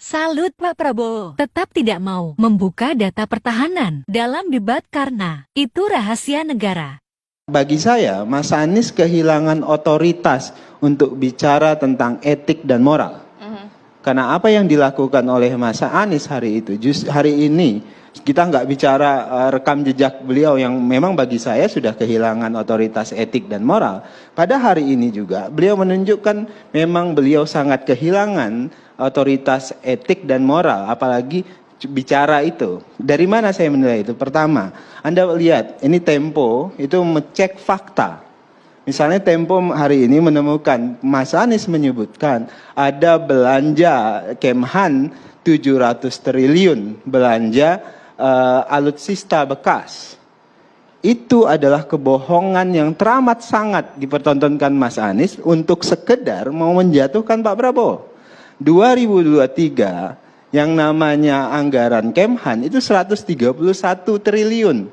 Salut Pak Prabowo, tetap tidak mau membuka data pertahanan dalam debat karena itu rahasia negara. Bagi saya, Mas Anies kehilangan otoritas untuk bicara tentang etik dan moral. Karena apa yang dilakukan oleh Mas Anies hari itu, hari ini kita nggak bicara rekam jejak beliau yang memang bagi saya sudah kehilangan otoritas etik dan moral. Pada hari ini juga beliau menunjukkan memang beliau sangat kehilangan otoritas etik dan moral, apalagi bicara itu. Dari mana saya menilai itu? Pertama, Anda lihat ini Tempo itu mengecek fakta. Misalnya Tempo hari ini menemukan, Mas Anies menyebutkan ada belanja Kemhan 700 triliun belanja alutsista bekas. Itu adalah kebohongan yang teramat sangat dipertontonkan Mas Anies untuk sekedar mau menjatuhkan Pak Prabowo. 2023 yang namanya anggaran Kemhan itu 131 triliun.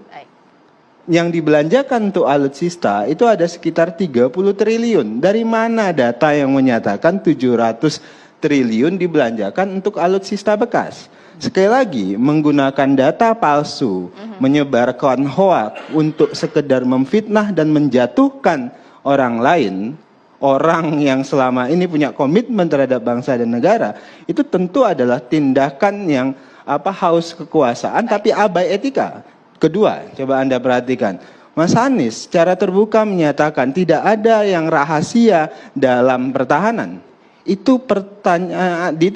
Yang dibelanjakan untuk alutsista itu ada sekitar 30 triliun. Dari mana data yang menyatakan 700 triliun dibelanjakan untuk alutsista bekas? Sekali lagi, menggunakan data palsu, menyebarkan hoak untuk sekedar memfitnah dan menjatuhkan orang lain, orang yang selama ini punya komitmen terhadap bangsa dan negara, itu tentu adalah tindakan yang haus kekuasaan tapi abai etika. Kedua, coba Anda perhatikan, Mas Anies secara terbuka menyatakan tidak ada yang rahasia dalam pertahanan. Itu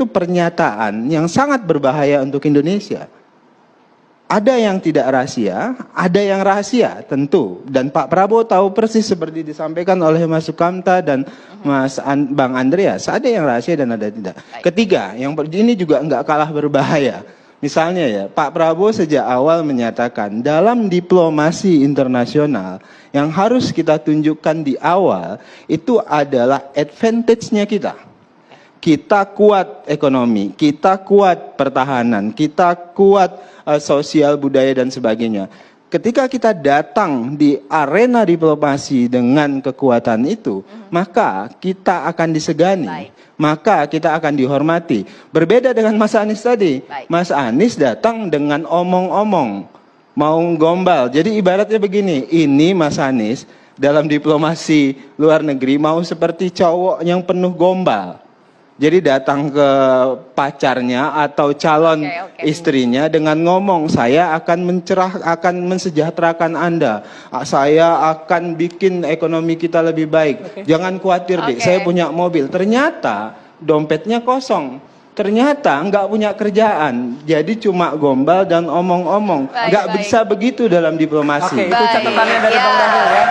pernyataan yang sangat berbahaya untuk Indonesia. Ada yang tidak rahasia, ada yang rahasia tentu. Dan Pak Prabowo tahu persis seperti disampaikan oleh Mas Sukamta dan Bang Andreas. Ada yang rahasia dan ada tidak. Ketiga, yang ini juga nggak kalah berbahaya. Misalnya ya, Pak Prabowo sejak awal menyatakan dalam diplomasi internasional yang harus kita tunjukkan di awal itu adalah advantage-nya kita. Kita kuat ekonomi, kita kuat pertahanan, kita kuat sosial budaya dan sebagainya. Ketika kita datang di arena diplomasi dengan kekuatan itu, maka kita akan disegani, maka kita akan dihormati. Berbeda dengan Mas Anies tadi, Mas Anies datang dengan omong-omong, mau gombal. Jadi ibaratnya begini, ini Mas Anies dalam diplomasi luar negeri mau seperti cowok yang penuh gombal. Jadi datang ke pacarnya atau calon istrinya dengan ngomong, saya akan mensejahterakan Anda, saya akan bikin ekonomi kita lebih baik, jangan khawatir deh, saya punya mobil. Ternyata dompetnya kosong, ternyata nggak punya kerjaan, jadi cuma gombal dan omong-omong. Nggak bisa begitu dalam diplomasi. Oke, itu catatannya dari Bang Daniel ya.